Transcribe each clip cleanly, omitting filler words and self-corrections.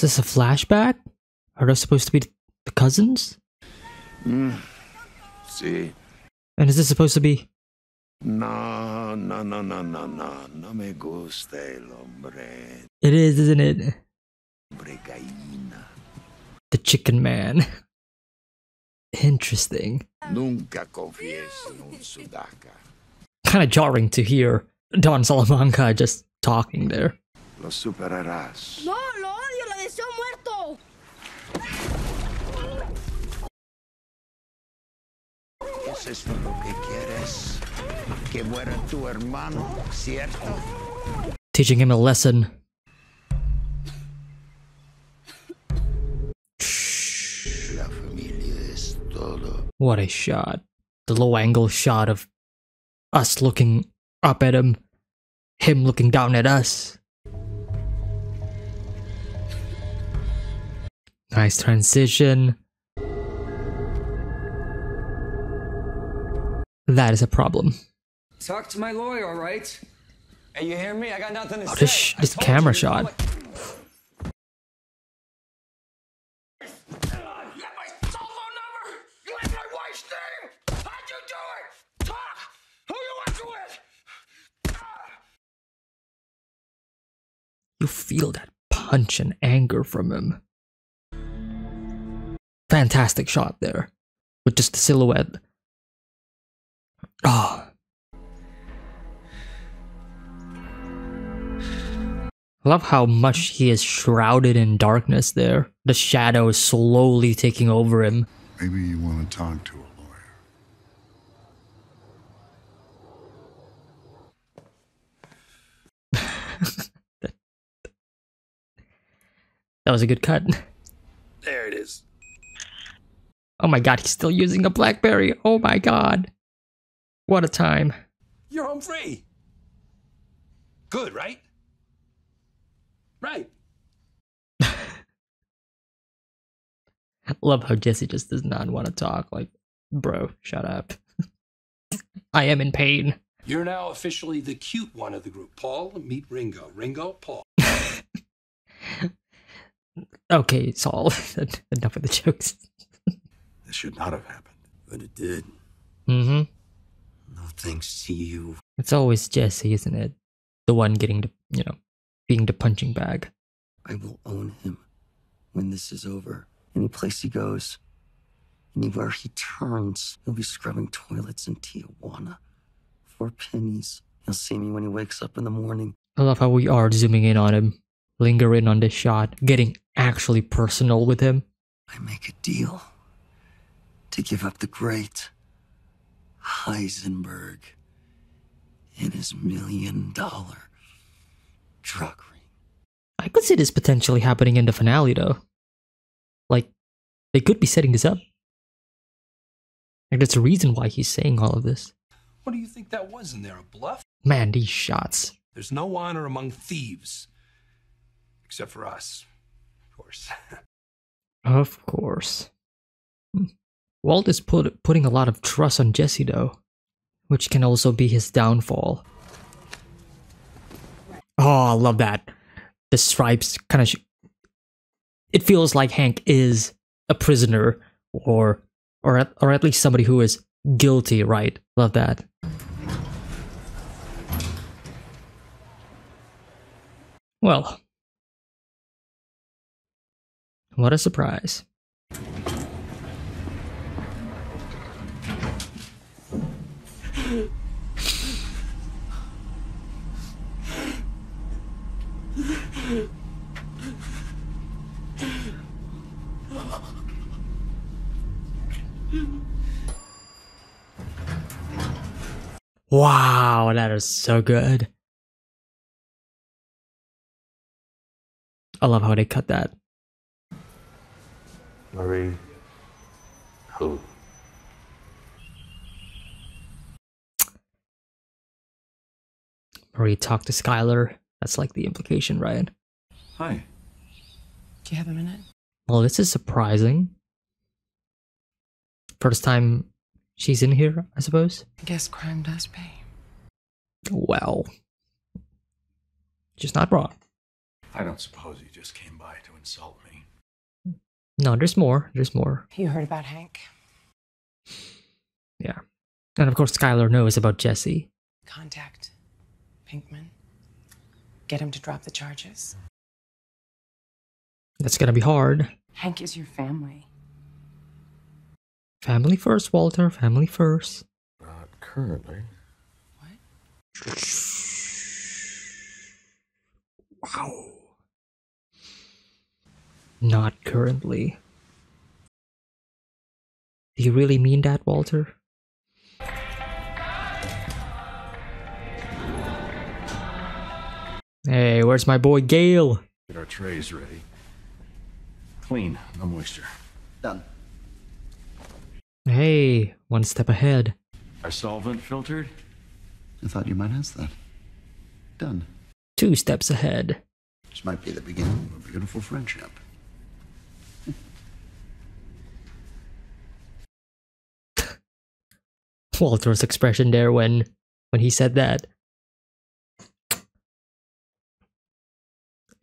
this a flashback? Are those supposed to be the cousins? Sí. And is this supposed to be... No me gusta el hombre. It is, isn't it? Hombre gallina. The chicken man. Interesting. Nunca confíes en un sudaca. Kind of jarring to hear Don Salamanca just talking there. Lo superarás. No, lo odio, lo deseo muerto. ¿Es esto lo que quieres? Que muera tu hermano, ¿cierto? Teaching him a lesson. La familia es todo. What a shot. The low angle shot of us looking up at him looking down at us. Nice transition. That is a problem. Talk to my lawyer, all right? Hey, you hear me? I got nothing to Oh, say. this camera shot. You have my cell phone number? You have my wife's name? How'd you do it? Talk! Who you working with? You feel that punch and anger from him. Fantastic shot there. With just the silhouette. Oh. I love how much he is shrouded in darkness there. The shadow is slowly taking over him. Maybe you want to talk to a lawyer. That was a good cut. There it is. Oh my god, he's still using a BlackBerry. Oh my god. What a time. You're home free. Good, right? Right. Love how Jesse just does not want to talk. Like, bro, shut up. I am in pain. You're now officially the cute one of the group. Paul, meet Ringo. Ringo, Paul. Okay, Saul. Enough of the jokes. This should not have happened. But it did. Mm-hmm. No thanks to you. It's always Jesse, isn't it? The one getting the, being the punching bag. I will own him when this is over. Any place he goes, anywhere he turns, he'll be scrubbing toilets in Tijuana for pennies. He'll see me when he wakes up in the morning. I love how we are zooming in on him, lingering on this shot, getting actually personal with him. I make a deal to give up the great Heisenberg and his $1 million drug ring. I could see this potentially happening in the finale, though. Like, they could be setting this up. Like, there's a reason why he's saying all of this. What do you think that was in there? A bluff? Man, these shots. There's no honor among thieves. Except for us, of course. Of course. Walt is putting a lot of trust on Jesse, though, which can also be his downfall. Oh, I love that. The stripes kind of... It feels like Hank is a prisoner, or at least somebody who is guilty, right? Love that. Well, what a surprise. Wow, that is so good. I love how they cut that. Marie. Who? Marie talked to Skylar. That's like the implication, right? Hi. Do you have a minute? Well, this is surprising. First time she's in here, I suppose. I guess crime does pay. Well, she's not wrong. I don't suppose you just came by to insult me. No, there's more. There's more. You heard about Hank. Yeah. And of course, Skylar knows about Jesse. Contact Pinkman. Get him to drop the charges. That's gonna be hard. Hank is your family. Family first, Walter. Family first. Not currently. What? Wow. Not currently. Do you really mean that, Walter? Hey, where's my boy Gale? Get our trays ready. Clean, no moisture. Done. Hey, one step ahead. Our solvent filtered? I thought you might ask that. Done. 2 steps ahead. This might be the beginning of a beautiful friendship. Walter's expression there when he said that.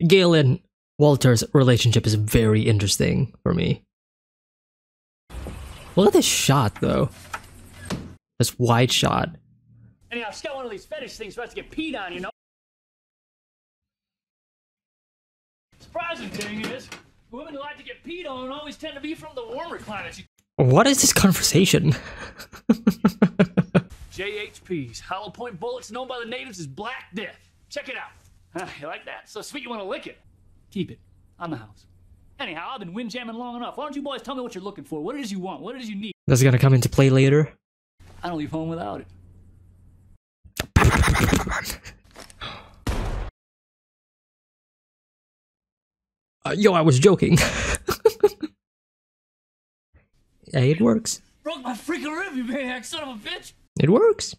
Gale and Walter's relationship is very interesting for me. Look at this shot, though. This wide shot. Anyhow, I've got one of these fetish things about to get peed on, you know? Surprising thing is, women who like to get peed on always tend to be from the warmer climates. What is this conversation? JHPs, hollow point bullets known by the natives as Black Death. Check it out. You like that? So sweet you want to lick it. Keep it. On the house. Anyhow, I've been windjamming long enough. Why don't you boys tell me what you're looking for? What it is you want? What it is you need? That's gonna come into play later. I don't leave home without it. Yo, I was joking. Hey, it works. Broke my freaking rib, you maniac son of a bitch! It works.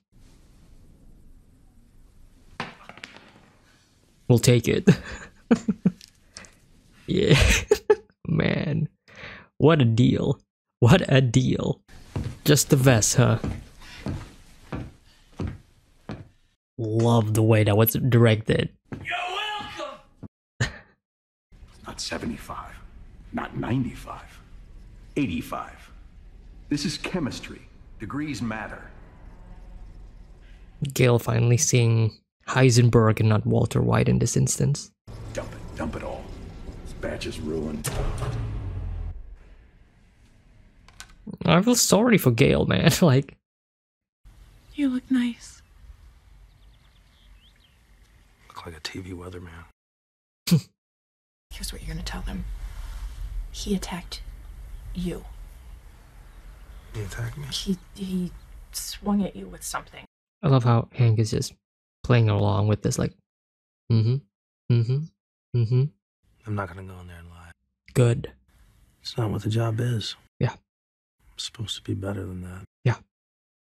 We'll take it. Yeah. Man. What a deal. What a deal. Just the vest, huh? Love the way that was directed. You're welcome! Not 75. Not 95. 85. This is chemistry. Degrees matter. Gale finally seeing Heisenberg and not Walter White in this instance. Dump it all. This batch is ruined. I feel sorry for Gale, man. Like, You look nice. Look like a TV weatherman. Here's what you're gonna tell them. He attacked you. He attacked me? He swung at you with something. I love how Hank is just playing along with this, like, I'm not gonna go in there and lie. good. It's not what the job is. Yeah. I'm supposed to be better than that. Yeah.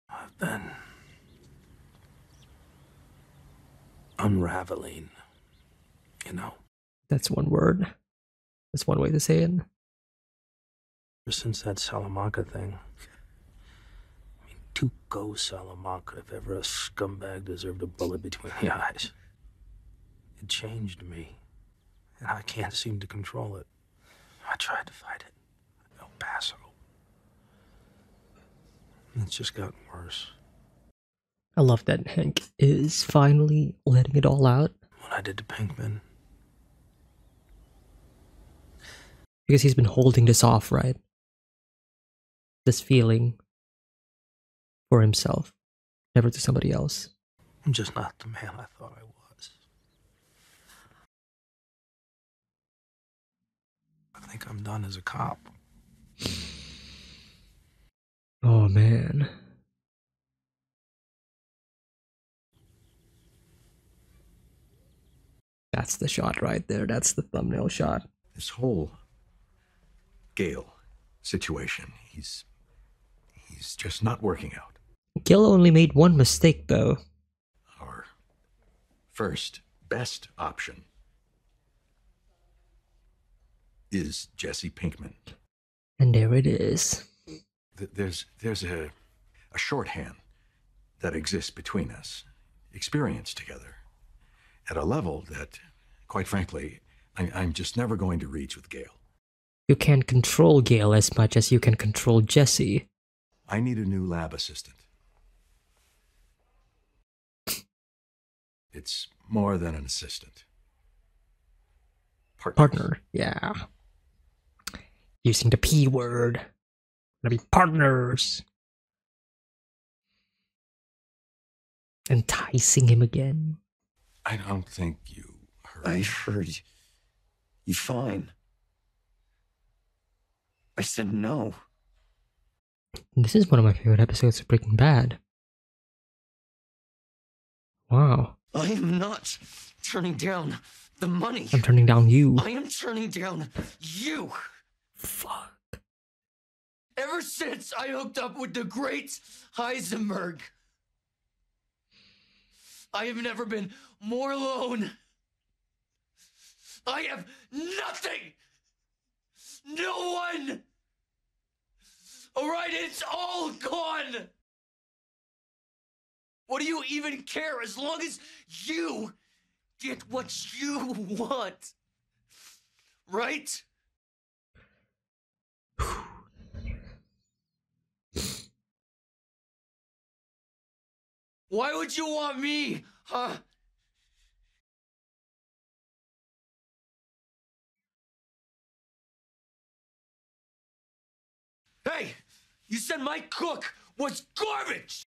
I've been unraveling, you know. That's one word. That's one way to say it. Ever since that Salamanca thing. I mean, to go Salamanca if ever a scumbag deserved a bullet between the eyes. It changed me, and I can't seem to control it. I tried to fight it. El Paso. It's just gotten worse. I love that Hank is finally letting it all out. What I did to Pinkman. Because he's been holding this off, right? This feeling for himself, never to somebody else. I'm just not the man I thought I was. I think I'm done as a cop. Oh man. That's the shot right there. That's the thumbnail shot. This whole Gale situation, he's just not working out. Gil only made one mistake though. Our first best option is Jesse Pinkman. And there it is. There's a shorthand that exists between us, experience together, at a level that, quite frankly, I'm just never going to reach with Gail. You can't control Gail as much as you can control Jesse. I need a new lab assistant. It's more than an assistant. Partner, yeah. Using the P word. Gonna be partners. Enticing him again. I don't think you heard. I heard you fine. I said no. This is one of my favorite episodes of Breaking Bad. Wow. I am not turning down the money. I'm turning down you. I am turning down you. Fuck. Ever since I hooked up with the great Heisenberg, I have never been more alone. I have nothing. No one. All right, it's all gone. What do you even care as long as you get what you want? Right? Why would you want me, huh? Hey, you said my cook was garbage!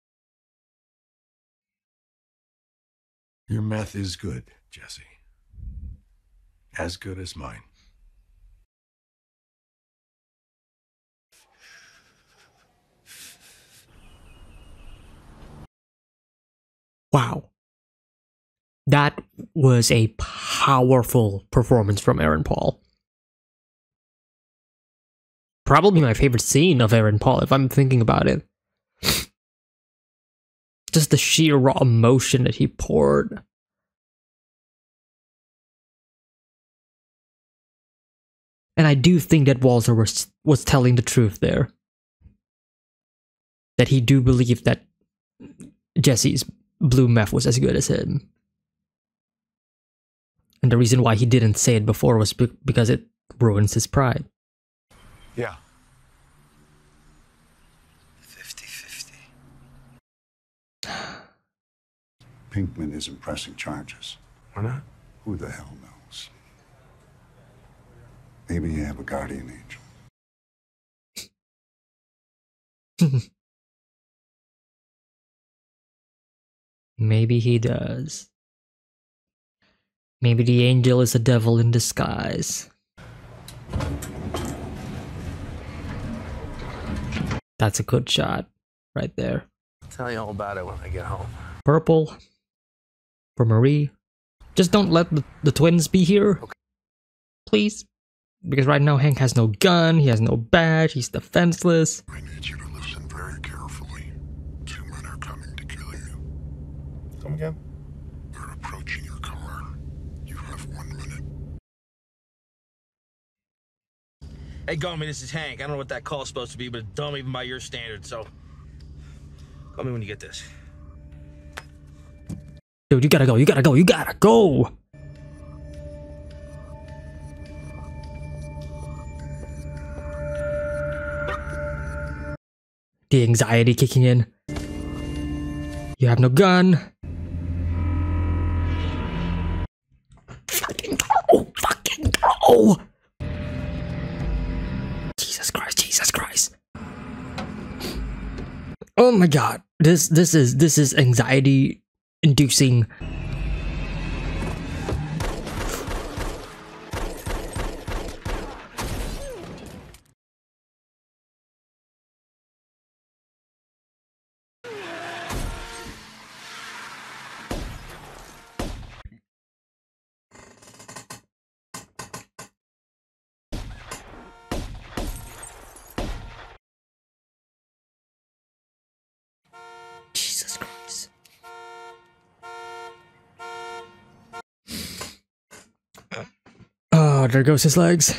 Your meth is good, Jesse. As good as mine. Wow. That was a powerful performance from Aaron Paul. Probably my favorite scene of Aaron Paul, if I'm thinking about it. Just the sheer raw emotion that he poured. And I do think that Walter was telling the truth there. That he do believe that Jesse's blue meth was as good as him. And the reason why he didn't say it before was because it ruins his pride. Yeah. 50-50. Pinkman isn't pressing charges. Why not? Who the hell knows? Maybe you have a guardian angel. Maybe he does. Maybe the angel is a devil in disguise. That's a good shot right there. I'll tell you all about it when I get home. Purple for Marie. Just don't let the twins be here. Okay. Please. Because right now Hank has no gun, he has no badge, he's defenseless. I need you to listen very carefully. 2 men are coming to kill you. Come again? They're approaching your car. You have 1 minute. Hey, Gummy, this is Hank. I don't know what that call's supposed to be, but it's dumb even by your standards, so... Call me when you get this. Dude, you gotta go, you gotta go, you gotta go! The anxiety kicking in. You have no gun. Fucking go! Fucking go! Jesus Christ, Jesus Christ. Oh my god. This is anxiety inducing. Jesus Christ. Oh, there goes his legs.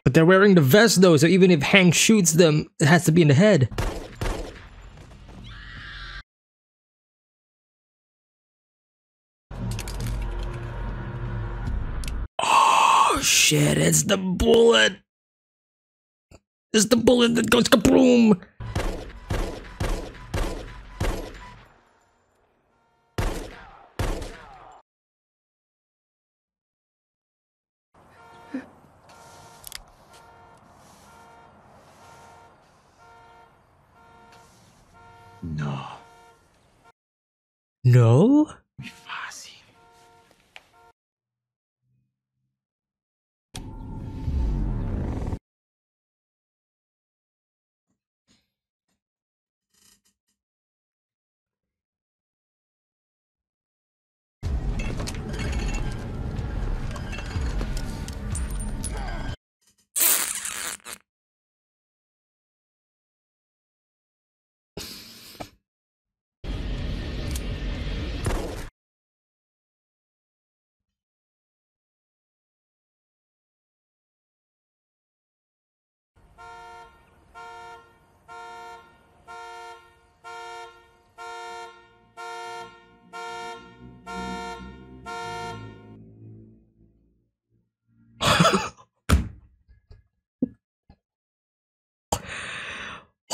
But they're wearing the vest though, so even if Hank shoots them, it has to be in the head. shit, it's the bullet! It's the bullet that goes kaboom! No. No? Muy fácil.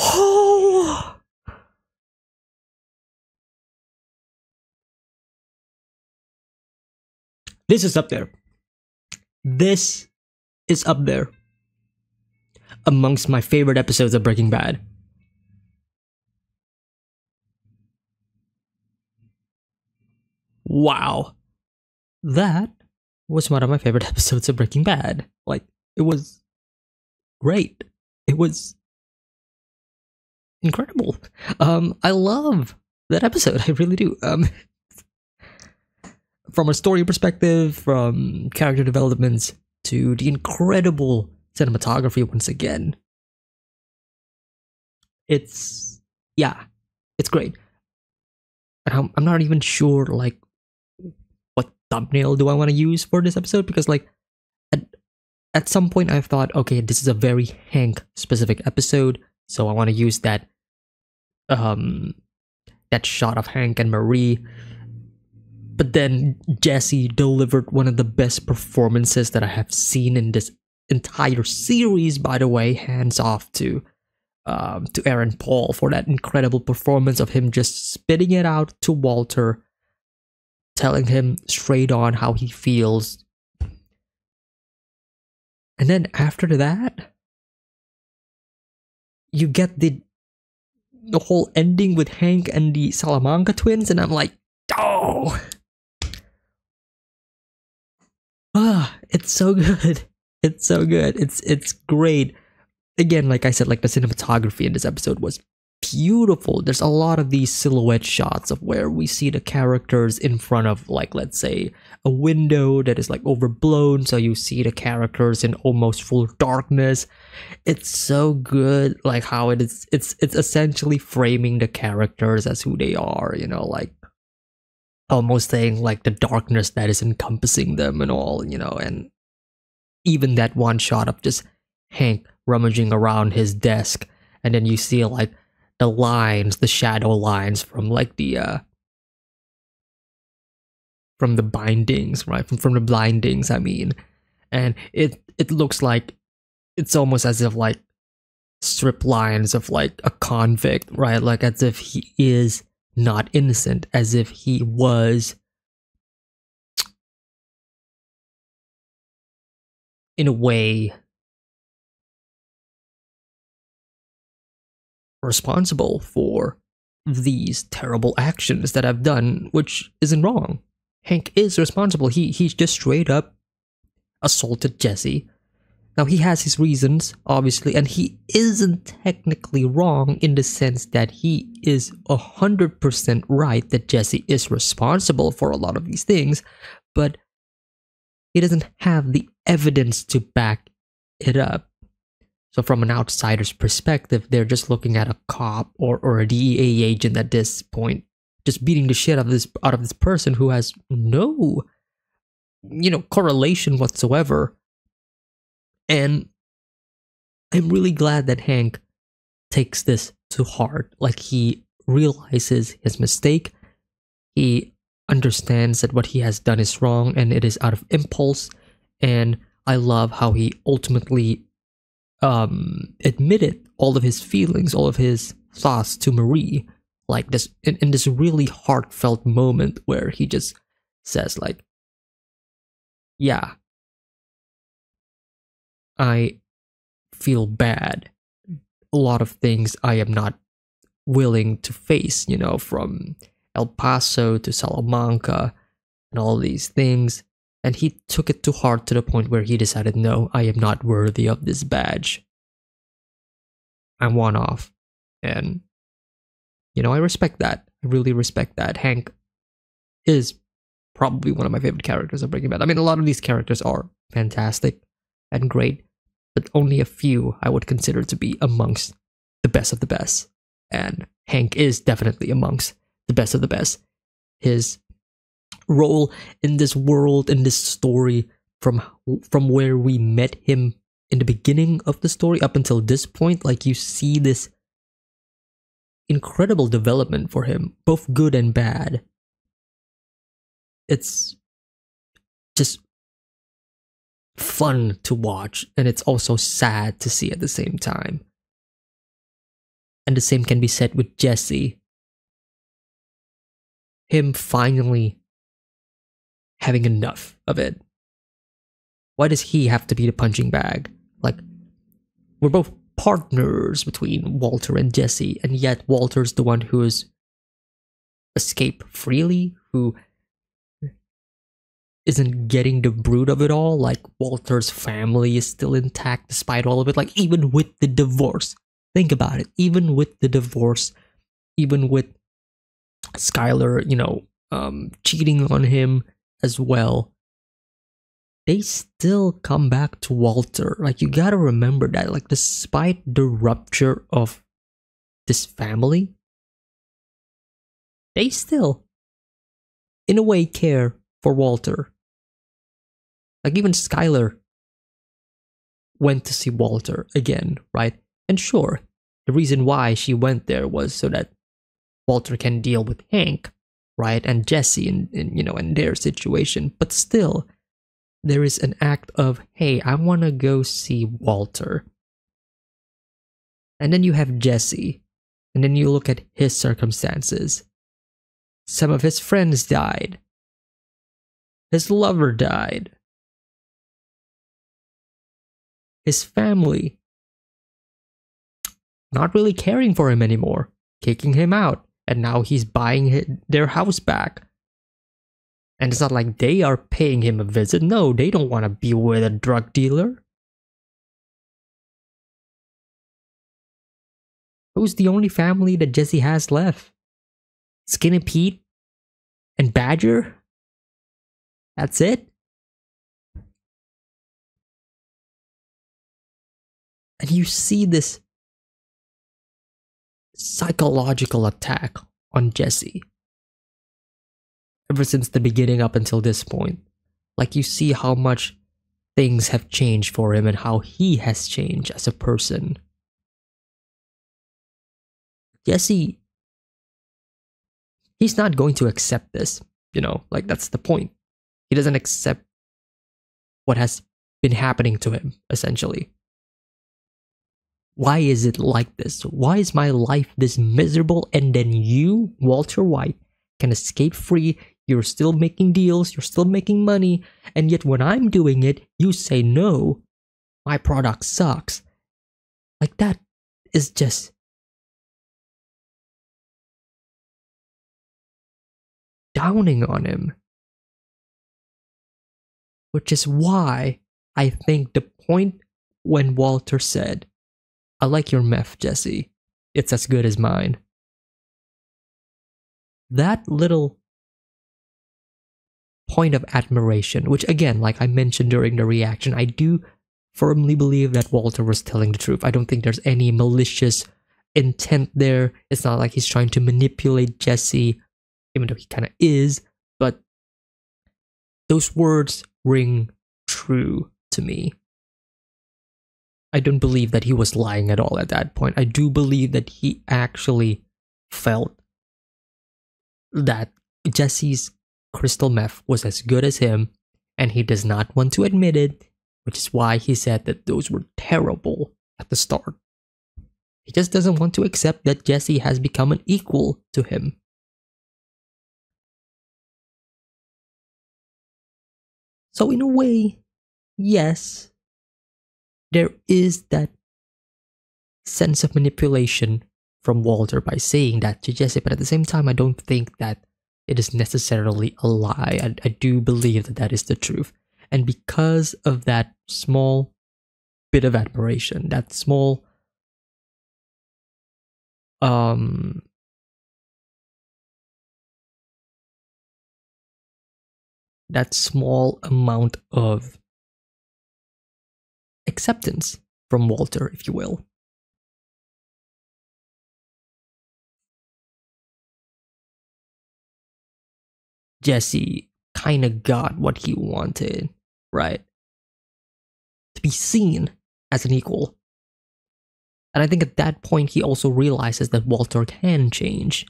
Oh! This is up there. This is up there. Amongst my favorite episodes of Breaking Bad. Wow. That was one of my favorite episodes of Breaking Bad. Like, it was great. It was incredible. I love that episode. I really do. From a story perspective, from character developments to the incredible cinematography once again. It's great. And I'm not even sure like what thumbnail do I want to use for this episode, because like at some point I've thought, okay, this is a very Hank specific episode, so I want to use that that shot of Hank and Marie. But then Jesse delivered one of the best performances that I have seen in this entire series. By the way, hands off to Aaron Paul for that incredible performance of him just spitting it out to Walter, telling him straight on how he feels. And then after that, you get the whole ending with Hank and the Salamanca twins, and I'm like, oh, it's so good. It's so good. It's great. Again, like I said, like the cinematography in this episode was beautiful. There's a lot of these silhouette shots of where we see the characters in front of, like, let's say a window that is like overblown, so you see the characters in almost full darkness. It's so good, like how it's essentially framing the characters as who they are, you know, like almost saying like the darkness that is encompassing them and all, you know. And even that one shot of just Hank rummaging around his desk, and then you see like the lines, the shadow lines from like the from the bindings, right? From the blindings, I mean. And it looks like it's almost as if like strip lines of like a convict, right? Like as if he is not innocent, as if he was in a way responsible for these terrible actions that I've done, which isn't wrong. Hank is responsible. He's just straight up assaulted Jesse. Now he has his reasons, obviously, and he isn't technically wrong in the sense that he is 100% right that Jesse is responsible for a lot of these things, but he doesn't have the evidence to back it up. So from an outsider's perspective, they're just looking at a cop or a DEA agent at this point, just beating the shit out of this person who has no, you know, correlation whatsoever. And I'm really glad that Hank takes this to heart. Like, he realizes his mistake. He understands that what he has done is wrong and it is out of impulse. And I love how he ultimately admitted all of his feelings, all of his thoughts to Marie, like this in this really heartfelt moment where he just says like, yeah, I feel bad. A lot of things I am not willing to face, you know, from El Paso to Salamanca and all these things. And he took it to heart to the point where he decided, no, I am not worthy of this badge. I'm one off. And, you know, I respect that. I really respect that. Hank is probably one of my favorite characters of Breaking Bad. I mean, a lot of these characters are fantastic and great, but only a few I would consider to be amongst the best of the best. And Hank is definitely amongst the best of the best. His role in this world, in this story, from where we met him in the beginning of the story up until this point, like you see this incredible development for him, both good and bad. It's just fun to watch, and it's also sad to see at the same time. And the same can be said with Jesse. Him finally having enough of it. Why does he have to be the punching bag? Like, we're both partners between Walter and Jesse, and yet Walter's the one who's escaped freely, who isn't getting the brunt of it all. Like, Walter's family is still intact despite all of it. Like, even with the divorce. Think about it. Even with the divorce, even with Skylar, you know, cheating on him as well, they still come back to Walter. Like, you gotta remember that. Like, despite the rupture of this family, they still, in a way, care for Walter. Like, even Skylar went to see Walter again, right? And sure, the reason why she went there was so that Walter can deal with Hank, right? And Jesse in you know, in their situation. But still, there is an act of, hey, I want to go see Walter. And then you have Jesse. And then you look at his circumstances. Some of his friends died. His lover died. His family not really caring for him anymore, kicking him out, and now he's buying their house back. And it's not like they are paying him a visit. No, they don't want to be with a drug dealer. Who's the only family that Jesse has left? Skinny Pete and Badger? That's it? And you see this psychological attack on Jesse ever since the beginning up until this point. Like, you see how much things have changed for him and how he has changed as a person. Jesse, he's not going to accept this, you know, like, that's the point. He doesn't accept what has been happening to him, essentially. Why is it like this? Why is my life this miserable, and then you, Walter White, can escape free? You're still making deals, you're still making money, and yet when I'm doing it, you say no, my product sucks. Like, that is just downing on him. Which is why I think the point when Walter said, I like your meth, Jesse. It's as good as mine. That little point of admiration, which again, like I mentioned during the reaction, I do firmly believe that Walter was telling the truth. I don't think there's any malicious intent there. It's not like he's trying to manipulate Jesse, even though he kind of is, but those words ring true to me. I don't believe that he was lying at all at that point. I do believe that he actually felt that Jesse's crystal meth was as good as him, and he does not want to admit it. which is why he said that those were terrible at the start. He just doesn't want to accept that Jesse has become an equal to him. So in a way, yes, there is that sense of manipulation from Walter by saying that to Jesse, but at the same time, I don't think that it is necessarily a lie. I do believe that that is the truth. And because of that small bit of admiration, that small amount of acceptance from Walter, if you will, Jesse kind of got what he wanted, right? To be seen as an equal. And I think at that point, he also realizes that Walter can change.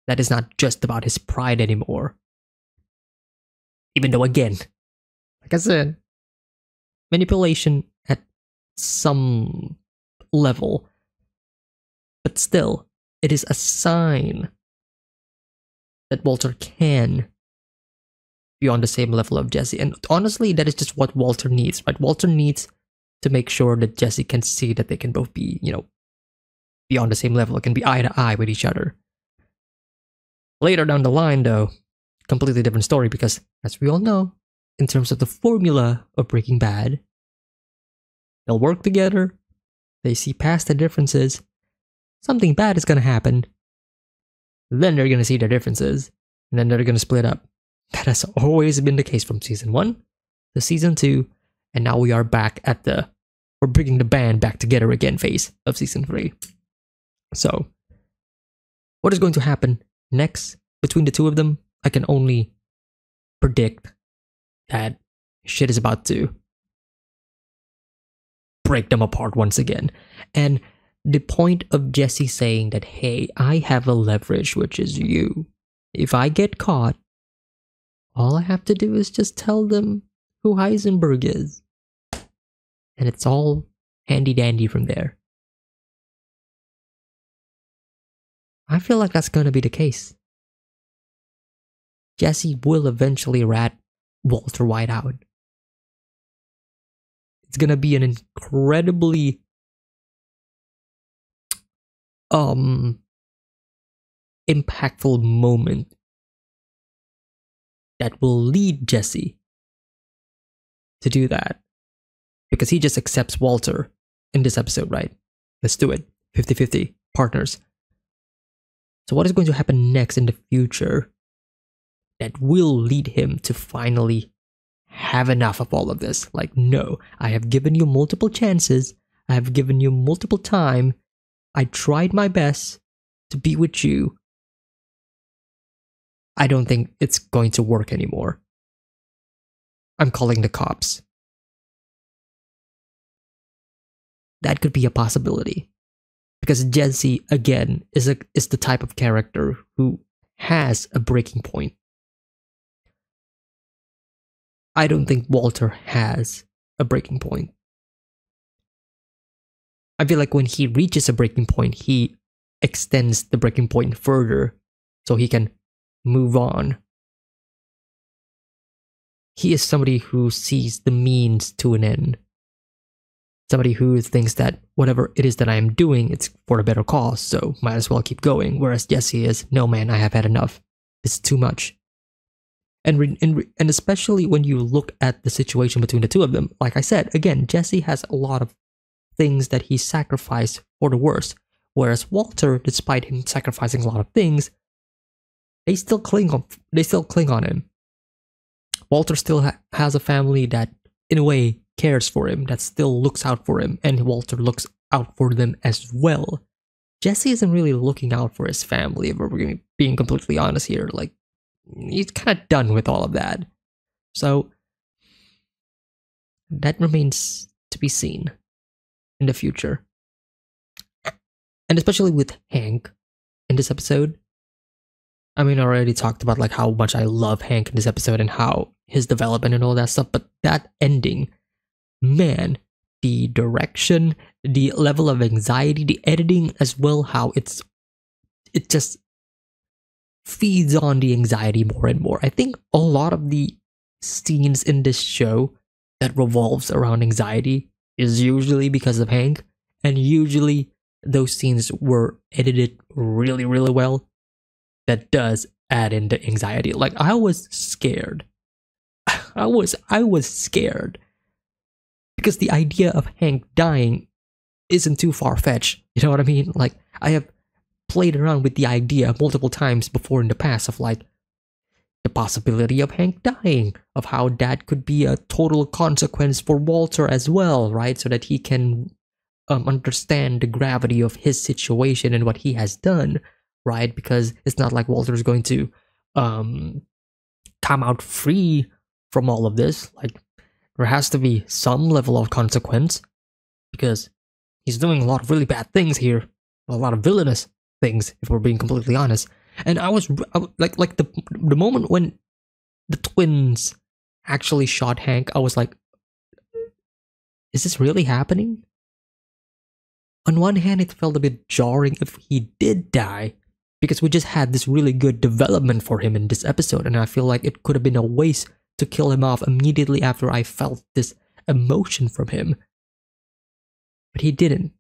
That is not just about his pride anymore. Even though, again, like I said, manipulation at some level. But still, it is a sign that Walter can be on the same level of Jesse. And honestly, that is just what Walter needs, right? Walter needs to make sure that Jesse can see that they can both be, be on the same level, can be eye to eye with each other. Later down the line, though, completely different story, because as we all know, in terms of the formula of Breaking Bad, they'll work together, they see past the differences, something bad is gonna happen, then they're gonna see their differences, and then they're gonna split up. That has always been the case from season 1 to season 2, and now we are back at we're bringing the band back together again phase of season 3. So, what is going to happen next between the two of them? I can only predict that shit is about to break them apart once again. And the point of Jesse saying that, hey, I have a leverage, which is you. If I get caught, all I have to do is just tell them who Heisenberg is. And it's all handy dandy from there. I feel like that's going to be the case. Jesse will eventually rat Walter White out. It's going to be an incredibly impactful moment that will lead Jesse to do that. Because he just accepts Walter in this episode, right? Let's do it. 50-50. Partners. So what is going to happen next in the future that will lead him to finally have enough of all of this? Like, no, I have given you multiple chances. I have given you multiple time. I tried my best to be with you. I don't think it's going to work anymore. I'm calling the cops. That could be a possibility. Because Jesse, again, is the type of character who has a breaking point. I don't think Walter has a breaking point. I feel like when he reaches a breaking point, he extends the breaking point further so he can move on. He is somebody who sees the means to an end. Somebody who thinks that whatever it is that I am doing, it's for a better cause, so might as well keep going. Whereas Jesse is, no man, I have had enough. It's too much. And especially when you look at the situation between the two of them, like I said, again, Jesse has a lot of things that he sacrificed for the worst. Whereas Walter, despite him sacrificing a lot of things, they still cling on him. Walter still has a family that, in a way, cares for him, that still looks out for him, and Walter looks out for them as well. Jesse isn't really looking out for his family, if we're being completely honest here. Like, he's kind of done with all of that. So, that remains to be seen in the future. And especially with Hank in this episode. I mean, I already talked about like how much I love Hank in this episode and how his development and all that stuff, but that ending man, the direction, the level of anxiety, the editing as well, how it just feeds on the anxiety more and more. I think a lot of the scenes in this show that revolves around anxiety is usually because of Hank, and usually those scenes were edited really, really well. That does add in the anxiety. Like, I was scared. I was scared because the idea of Hank dying isn't too far-fetched. You know what I mean? Like, I have played around with the idea multiple times before in the past of like the possibility of Hank dying, of how that could be a total consequence for Walter as well, right? So that he can understand the gravity of his situation and what he has done, right? Because it's not like Walter's going to come out free from all of this. Like, there has to be some level of consequence because he's doing a lot of really bad things here, a lot of villainous things, if we're being completely honest. And I was like the moment when the twins actually shot Hank, I was like, is this really happening? On one hand, it felt a bit jarring if he did die, because we just had this really good development for him in this episode, and I feel like it could have been a waste to kill him off immediately after I felt this emotion from him. But he didn't.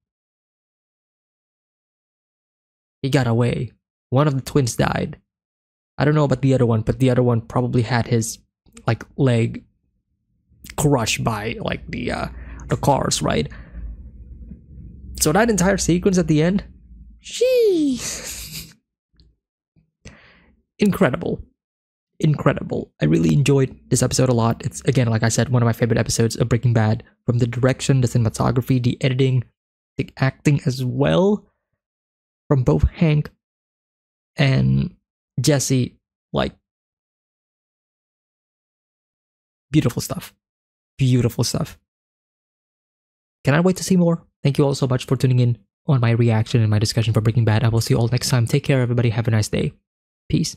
He got away. One of the twins died. I don't know about the other one, but the other one probably had his like leg crushed by like the cars, right? So that entire sequence at the end, jeez, incredible. I really enjoyed this episode a lot. It's, again, like I said, one of my favorite episodes of Breaking Bad. From the direction, the cinematography, the editing, the acting as well, from both Hank and Jesse, like, beautiful stuff. Beautiful stuff. Cannot wait to see more. Thank you all so much for tuning in on my reaction and my discussion for Breaking Bad. I will see you all next time. Take care, everybody. Have a nice day. Peace.